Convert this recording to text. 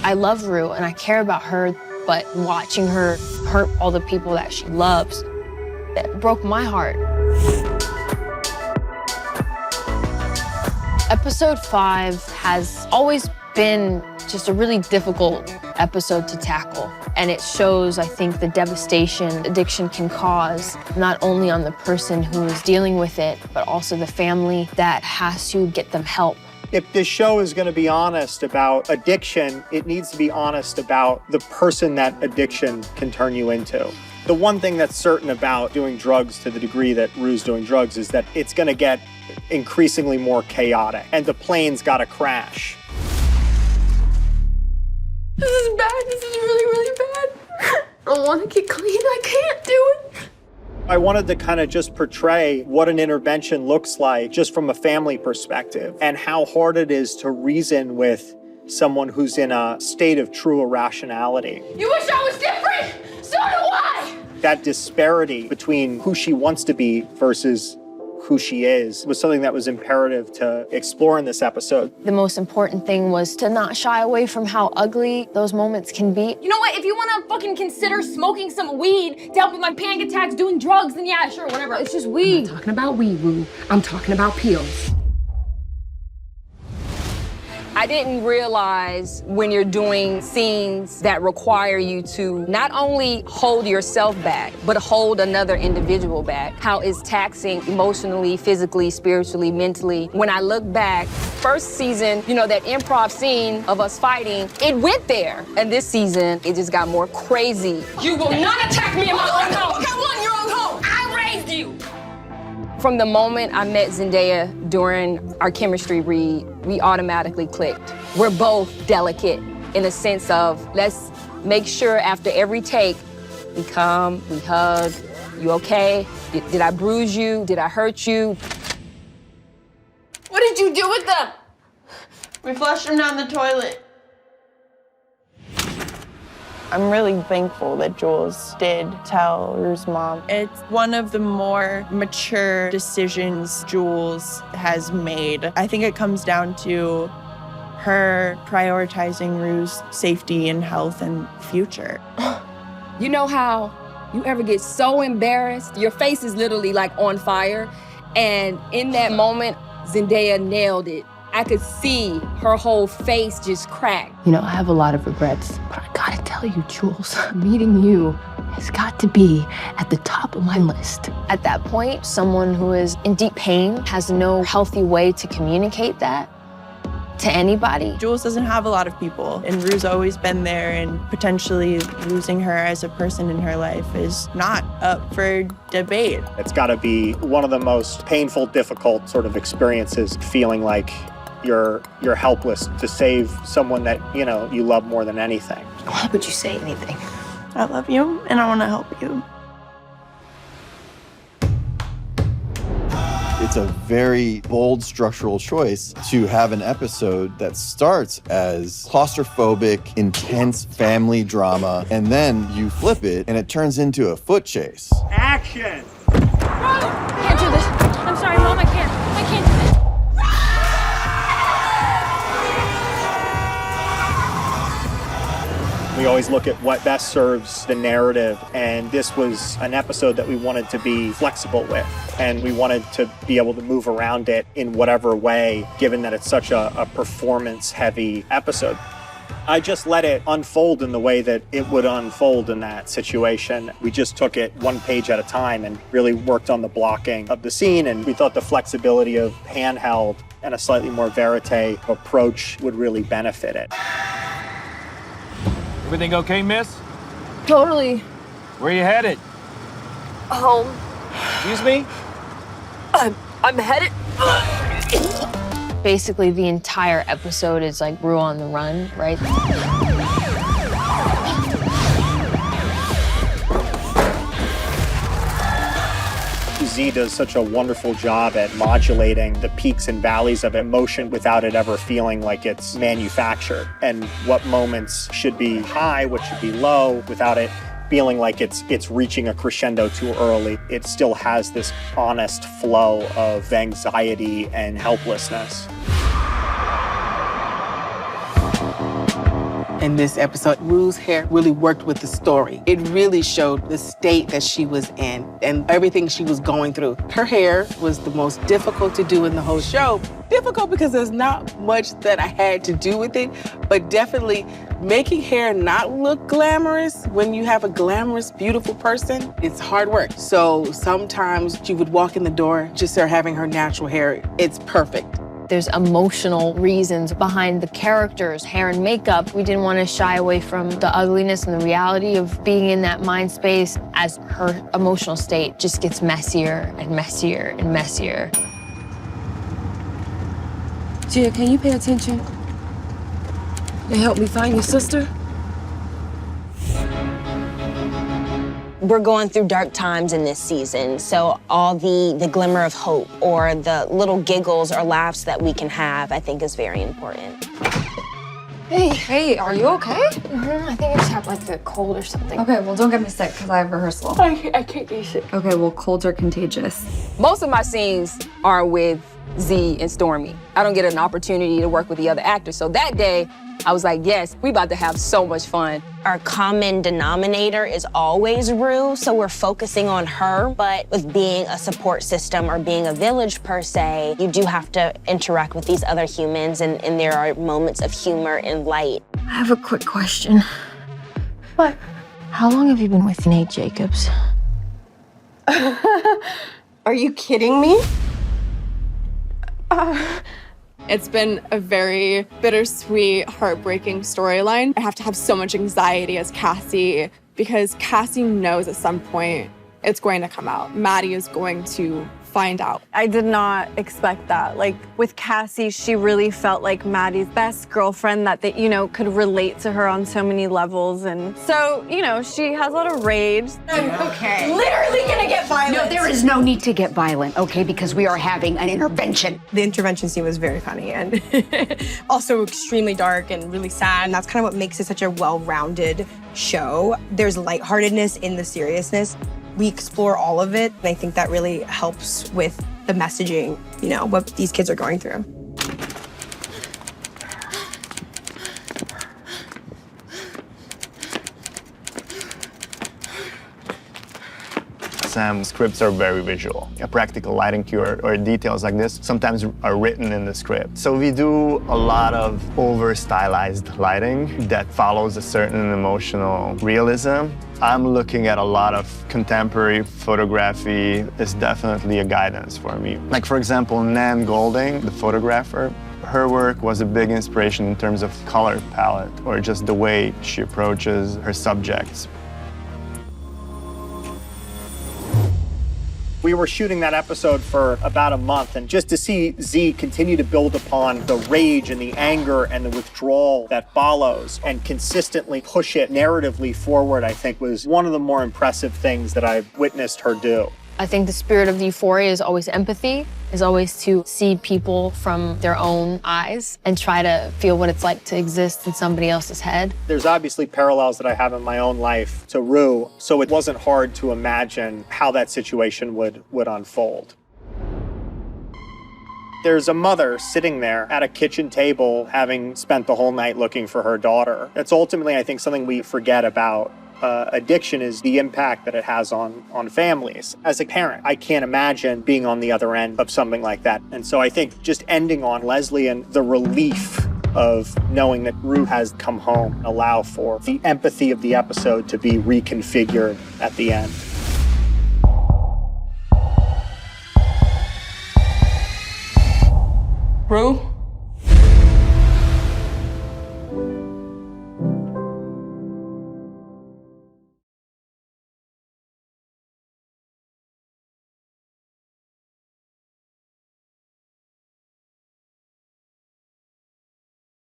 I love Rue and I care about her, but watching her hurt all the people that she loves, that broke my heart. Episode 5 has always been just a really difficult episode to tackle. And it shows, I think, the devastation addiction can cause, not only on the person who is dealing with it, but also the family that has to get them help. If this show is going to be honest about addiction, it needs to be honest about the person that addiction can turn you into. The one thing that's certain about doing drugs to the degree that Rue's doing drugs is that it's going to get increasingly more chaotic, and the plane's got to crash. This is bad. This is really, really bad. I want to get clean. I can't do it. I wanted to kind of just portray what an intervention looks like just from a family perspective and how hard it is to reason with someone who's in a state of true irrationality. You wish I was different? So do I! That disparity between who she wants to be versus who she is was something that was imperative to explore in this episode. The most important thing was to not shy away from how ugly those moments can be. You know what? If you want to fucking consider smoking some weed to help with my panic attacks, doing drugs, then yeah, sure, whatever. It's just weed. I'm not talking about weed, Rue. I'm talking about pills. I didn't realize when you're doing scenes that require you to not only hold yourself back, but hold another individual back, how it's taxing emotionally, physically, spiritually, mentally. When I look back, first season, you know, that improv scene of us fighting, it went there. And this season, it just got more crazy. You will not attack me in my own home. I want your own home. I raised you. From the moment I met Zendaya during our chemistry read, we automatically clicked. We're both delicate in a sense of let's make sure after every take, we come, we hug, you okay? Did I bruise you? Did I hurt you? What did you do with them? We flushed them down the toilet. I'm really thankful that Jules did tell Rue's mom. It's one of the more mature decisions Jules has made. I think it comes down to her prioritizing Rue's safety and health and future. You know how you ever get so embarrassed? Your face is literally like on fire. And in that moment, Zendaya nailed it. I could see her whole face just crack. You know, I have a lot of regrets, but I gotta tell you, Jules, meeting you has got to be at the top of my list. At that point, someone who is in deep pain has no healthy way to communicate that to anybody. Jules doesn't have a lot of people, and Rue's always been there, and potentially losing her as a person in her life is not up for debate. It's got to be one of the most painful, difficult sort of experiences, feeling like you're helpless to save someone that, you know, you love more than anything. Why would you say anything? I love you, and I want to help you. It's a very bold structural choice to have an episode that starts as claustrophobic, intense family drama, and then you flip it and it turns into a foot chase. Action! I can't do this. I'm sorry, Mom, I can't do this. We always look at what best serves the narrative, and this was an episode that we wanted to be flexible with, and we wanted to be able to move around it in whatever way, given that it's such a performance-heavy episode. I just let it unfold in the way that it would unfold in that situation. We just took it one page at a time and really worked on the blocking of the scene, and we thought the flexibility of handheld and a slightly more verite approach would really benefit it. Everything okay, miss? Totally. Where you headed? Home. Excuse me? I'm headed. Basically, the entire episode is like Rue on the run, right? Z does such a wonderful job at modulating the peaks and valleys of emotion without it ever feeling like it's manufactured, and what moments should be high, what should be low, without it feeling like it's reaching a crescendo too early. It still has this honest flow of anxiety and helplessness. In this episode, Rue's hair really worked with the story. It really showed the state that she was in and everything she was going through. Her hair was the most difficult to do in the whole show. Difficult because there's not much that I had to do with it, but definitely making hair not look glamorous when you have a glamorous, beautiful person, it's hard work. So sometimes she would walk in the door, just her having her natural hair, it's perfect. There's emotional reasons behind the characters' hair and makeup. We didn't want to shy away from the ugliness and the reality of being in that mind space as her emotional state just gets messier and messier and messier. Gia, can you pay attention and help me find your sister? We're going through dark times in this season, so all the glimmer of hope or the little giggles or laughs that we can have, I think is very important. Hey, are you okay? I think I just have like a cold or something. Okay, well, don't get me sick because I have rehearsal. I can't be sick. Okay, well, colds are contagious. Most of my scenes are with Z and Stormy. I don't get an opportunity to work with the other actors. So that day, I was like, yes, we about to have so much fun. Our common denominator is always Rue, so we're focusing on her, but with being a support system or being a village per se, you do have to interact with these other humans and there are moments of humor and light. I have a quick question. What? How long have you been with Nate Jacobs? Are you kidding me? It's been a very bittersweet, heartbreaking storyline. I have to have so much anxiety as Cassie because Cassie knows at some point it's going to come out. Maddie is going to find out. I did not expect that. Like with Cassie, she really felt like Maddie's best girlfriend that they, could relate to her on so many levels. And so, she has a lot of rage. Okay. Literally gonna get violent. No, there is no need to get violent, okay? Because we are having an intervention. The intervention scene was very funny and also extremely dark and really sad. And that's kind of what makes it such a well-rounded show. There's lightheartedness in the seriousness. We explore all of it, and I think that really helps with the messaging, what these kids are going through. Sam's scripts are very visual. A practical lighting cue or details like this sometimes are written in the script. So we do a lot of over-stylized lighting that follows a certain emotional realism. I'm looking at a lot of contemporary photography. It's definitely a guidance for me. Like, for example, Nan Golding, the photographer, her work was a big inspiration in terms of color palette or just the way she approaches her subjects. We were shooting that episode for about a month, and just to see Z continue to build upon the rage and the anger and the withdrawal that follows and consistently push it narratively forward, I think was one of the more impressive things that I've witnessed her do. I think the spirit of the Euphoria is always empathy, is always to see people from their own eyes and try to feel what it's like to exist in somebody else's head. There's obviously parallels that I have in my own life to Rue, so it wasn't hard to imagine how that situation would unfold. There's a mother sitting there at a kitchen table having spent the whole night looking for her daughter. It's ultimately, I think, something we forget about. Addiction is the impact that it has on families. As a parent, I can't imagine being on the other end of something like that. And so I think just ending on Leslie and the relief of knowing that Rue has come home allow for the empathy of the episode to be reconfigured at the end. Rue?